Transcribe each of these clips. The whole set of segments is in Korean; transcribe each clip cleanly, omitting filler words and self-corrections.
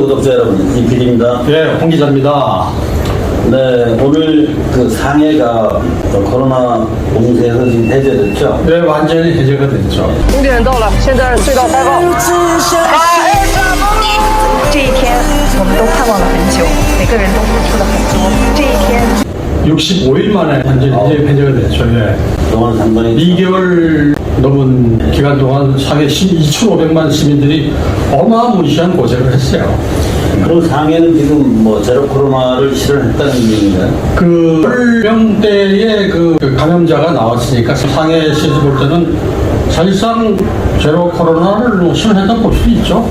구독자 여러분, 이PD입니다. 예, 홍 기자입니다. 네, 오늘 그 상해가 코로나 봉쇄에서 지금 해제됐죠? 네, 완전히 해제가 됐죠. 5点到了，现在隧道开放。这一天我们都盼望了很久，每个人都付出了很多。这一天 65일 만에 완전히 해제가 됐죠. 예. 동안 상당히 2개월 넘은 기간 동안 상해 2,500만 시민들이 어마무시한 고생을 했어요. 그럼 상해는 지금 뭐 제로 코로나를 실현했다는 얘기인가요? 그 연령대의 그 감염자가 나왔으니까 상해시에서 볼 때는 사실상 제로 코로나를 실현했다고 볼 수 있죠.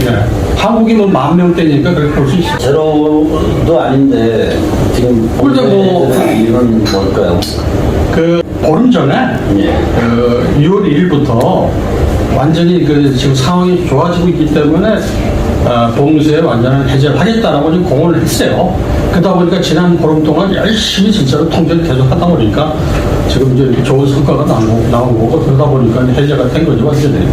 예. 한국이 뭐 10,000명대니까 그렇게 볼 수 있어요. 제로도 아닌데 지금 근데 뭐- 봉쇄되는 이유는 뭘까요? 그 보름 전에 예. 6월 1일부터 완전히 그 지금 상황이 좋아지고 있기 때문에 봉쇄 완전한 해제를 하겠다라고 지금 공언을 했어요. 그러다 보니까 지난 보름 동안 열심히 진짜로 통제를 계속 하다 보니까 지금 이제 이렇게 좋은 성과가 나온 거고 그러다 보니까 해제가 된 거죠, 완전히.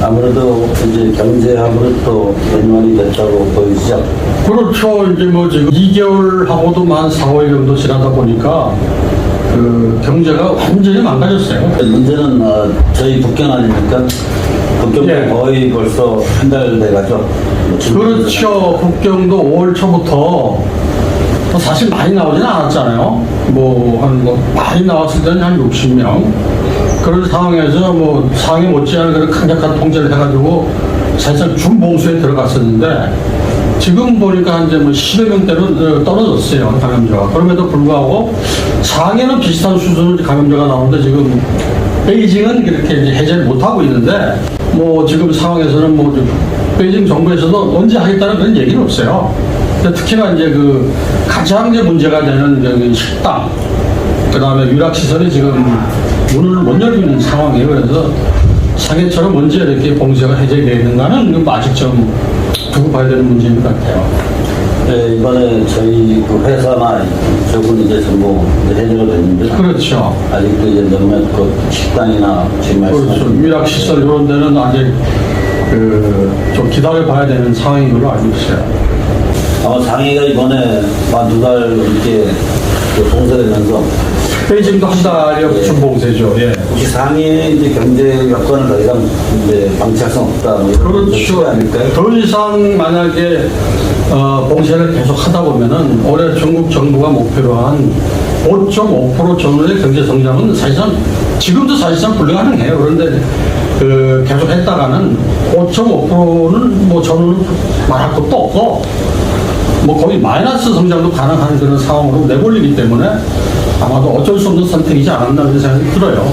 아무래도 이제 경제하고는 또 연관이 됐다고 보이시죠? 그렇죠. 이제 뭐 지금 2개월하고도 만 4, 5일 정도 지나다 보니까 그 경제가 완전히 망가졌어요. 문제는 저희 북경 아닙니까? 북경도 예. 거의 벌써 한 달 돼가죠. 그렇죠. 북경도 5월 초부터 뭐 사실 많이 나오진 않았잖아요. 많이 나왔을 때는 한 60명. 그런 상황에서 뭐 상해 못지않은 그런 강력한 통제를 해가지고 사실상 준봉쇄에 들어갔었는데 지금 보니까 이제 뭐 10여 명대로 떨어졌어요, 감염자가. 그럼에도 불구하고 상해는 비슷한 수준의 감염자가 나오는데 지금 베이징은 그렇게 이제 해제를 못하고 있는데 뭐 지금 상황에서는 뭐 베이징 정부에서도 언제 하겠다는 그런 얘기는 없어요. 근데 특히나 이제 그 가장 이제 문제가 되는 저기 식당, 그 다음에 유락시설이 지금 문을 못 열고 있는 상황이에요. 그래서 상해처럼 언제 이렇게 봉쇄가 해제되어 있는가는 아직 좀 두고 봐야 되는 문제인 것 같아요. 네, 이번에 저희 그 회사나 저분 이제 전부 이제 해제가 됐는데 그렇죠. 아직도 이제 몇몇 그 식당이나 지금 그렇죠. 말씀하신 유락시설 이런 데는 아직 좀 기다려 봐야 되는 상황인 걸로 알고 있어요. 아마 상해가 이번에 한 2달 넘게 그 봉쇄되면서 베이징도 한 달여 준봉쇄죠. 예. 혹시 상해의 이제 경제 여건을 더 이상 이제 방치할 수 없다 뭐 이런 그렇죠. 뜻이 아닐까요? 더 이상 만약에 봉쇄를 계속 하다 보면은 올해 중국 정부가 목표로 한 5.5% 전후의 경제 성장은 사실상 지금도 사실상 불가능해요. 그런데 계속 했다가는 5.5%는 뭐 전후는 말할 것도 없고 뭐 거의 마이너스 성장도 가능한 그런 상황으로 내몰리기 때문에 아마도 어쩔 수 없는 선택이지 않았나 그런 생각이 들어요.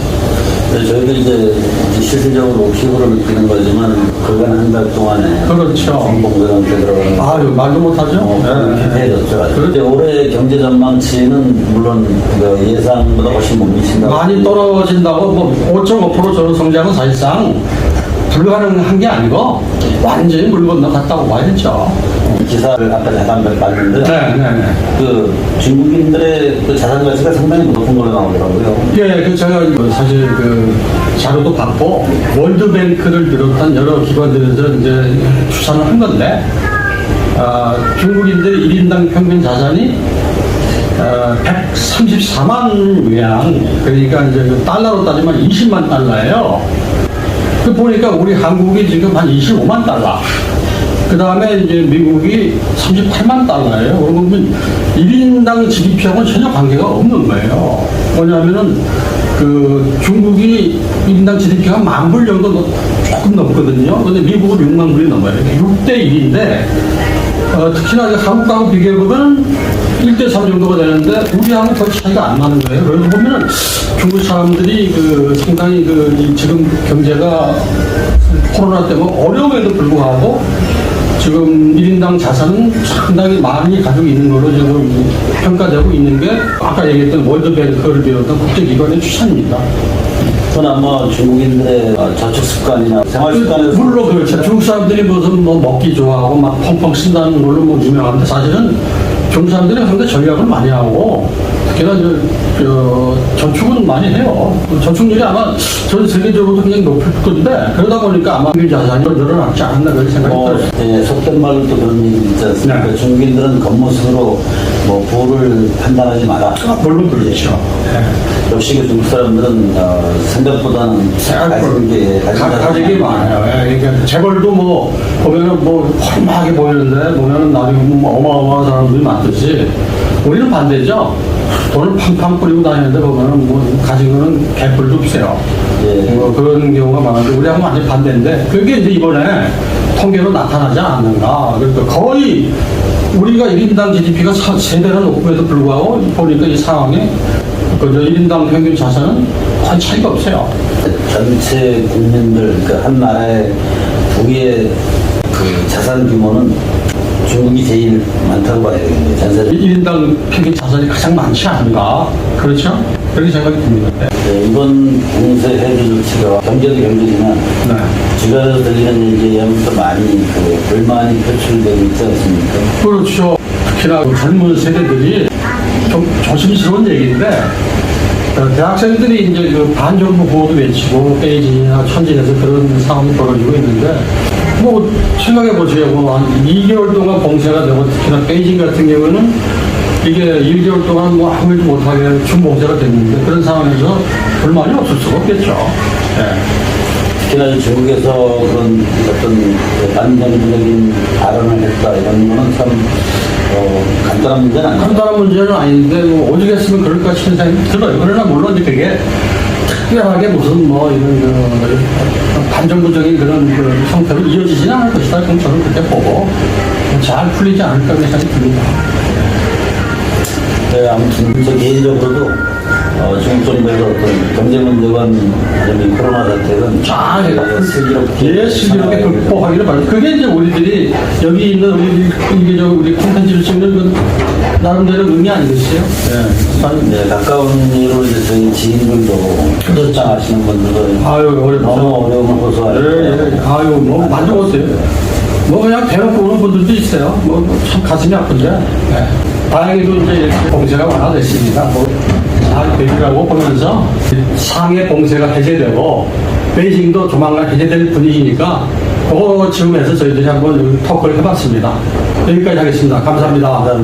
네, 저희도 이제 실질적으로 피부로 느끼는 거지만 그간 한 달 동안에 그렇죠. 봉쇄한테 들어가는 아유, 말도 못하죠. 해졌죠. 그렇죠. 그런데 올해 경제 전망치는 물론 그 예상보다 훨씬 못 미친다. 많이 떨어진다고 뭐 5.5% 전후 성장은 사실상 불가능한 게 아니고 완전히 물 건너갔다고 봐야죠. 기사를 아까 잠깐 봤는데 네. 그 중국인들의 그 자산 가치가 상당히 높은 걸로 나오더라고요. 예, 제가 사실 그 자료도 받고 월드뱅크를 비롯한 여러 기관들에서 이제 추산을 한 건데 중국인들의 1인당 평균 자산이 134만 위안, 그러니까 이제 그 달러로 따지면 20만 달러예요. 그 보니까 우리 한국이 지금 한 25만 달러. 그 다음에 이제 미국이 38만 달러예요. 그러면 1인당 GDP하고는 전혀 관계가 없는 거예요. 뭐냐면은 그 중국이 1인당 GDP가 10,000불 정도 조금 넘거든요. 근데 미국은 6만 불이 넘어요. 6대 1인데 특히나 한국하고 비교해보면 1대 3 정도가 되는데 우리하고는 별 차이가 안 나는 거예요. 그래서 보면은 중국 사람들이 상당히 지금 경제가 코로나 때문에 어려움에도 불구하고 지금 1인당 자산은 상당히 많이 가지고 있는 걸로 지금 평가되고 있는 게 아까 얘기했던 월드뱅크를 비롯한 국제기관의 추산입니다. 그건 아마 중국인들의 저축 습관이나 생활 습관에서 물론 그렇죠. 중국 사람들이 무슨 뭐 먹기 좋아하고 막 펑펑 쓴다는 걸로 뭐 유명한데 사실은 중국 사람들이 상당히 전략을 많이 하고, 특히나 저축은 많이 해요. 저축률이 아마 전 세계적으로도 굉장히 높을 건데, 그러다 보니까 아마 중국인 자산이 늘어나지 않았나 그런 생각이 들어요. 예, 속된 말로 또 그런 얘기 있지 않습니까? 네. 중국인들은 겉모습으로 뭐 부를 판단하지 마라. 물론 그렇죠. 역시 그 중국 사람들은 생각보다는 가진 게 많아요. 예, 그러니까 재벌도 뭐 보면은 뭐 헐마하게 보이는데 보면은 나중에 뭐 어마어마한 사람들이 많듯이 우리는 반대죠. 돈을 팡팡 뿌리고 다니는데 보면은 뭐 가진 거는 개뿔도 없어요. 예. 뭐 그런 경우가 많은데 우리하고 완전 반대인데 그게 이제 이번에 통계로 나타나지 않는가. 그러니까 거의 우리가 1인당 GDP가 3배나 높음에도 불구하고 보니까 이 상황에 그 1인당 평균 자산은 거의 차이가 없어요. 전체 국민들, 그러니까 한 나라의 부의 그 자산 규모는 중국이 제일 많다고 봐야 되겠네요. 전세적. 1인당 평균 자산이 가장 많지 않은가. 그렇죠? 그렇게 생각이 듭니다. 네, 이번 공세 해주 조치가 경제도 경제지만 네. 주변에서 들리는 얘기에 의하면 또 많이 그 불만이 표출되고 있지 않습니까? 그렇죠. 특히나 그 젊은 세대들이 좀 조심스러운 얘기인데, 대학생들이 이제 그 반정부 구호도 외치고, 베이징이나 천진에서 그런 상황이 벌어지고 있는데, 뭐, 생각해 보세요. 뭐, 한 2개월 동안 봉쇄가 되고, 특히나 베이징 같은 경우는 이게 1개월 동안 뭐 아무 일도 못하게 준봉쇄가 됐는데, 그런 상황에서 불만이 없을 수가 없겠죠. 네. 특히나 중국에서 그런 어떤 반정부적인 발언을 했다 이런 거는 참 간단한 문제는 아니에요. 간단한 문제는 아닌데, 뭐, 오죽했으면 그럴까 싶은 생각이 들어요. 그러나 물론 이제 그게 특별하게 무슨 뭐 이런 반정부적인 그런 그 형태로 이어지지는 않을 것이다. 그럼 저는 그렇게 보고 잘 풀리지 않을까 그런 생각이 듭니다. 네, 아무튼 저 개인적으로도 중국 정부에서 어떤 경제 문제관 아니면 코로나 사태는 잘 슬기롭게 슬기롭게 극복하기를 바랍니다. 그게 이제 우리들이 여기 있는 우리 콘텐츠를 찍는 그 나름대로 의미 아니겠어요? 네, 가까운 이로 이제 저희 지인들도 출장하시는 분들도 아유, 너무 어려움을 호소하는데 아유, 뭐 만족하세요. 뭐 그냥 대놓고 오는 분들도 있어요. 뭐 참 가슴이 아픈데. 네. 다행히도 이제 이렇게 봉쇄가 완화됐습니다. 잘 되리라고 보면서 상해 봉쇄가 해제되고 베이징도 조만간 해제될 분위기니까 그거 지금해서 저희들이 한번 토크를 해봤습니다. 여기까지 하겠습니다. 감사합니다.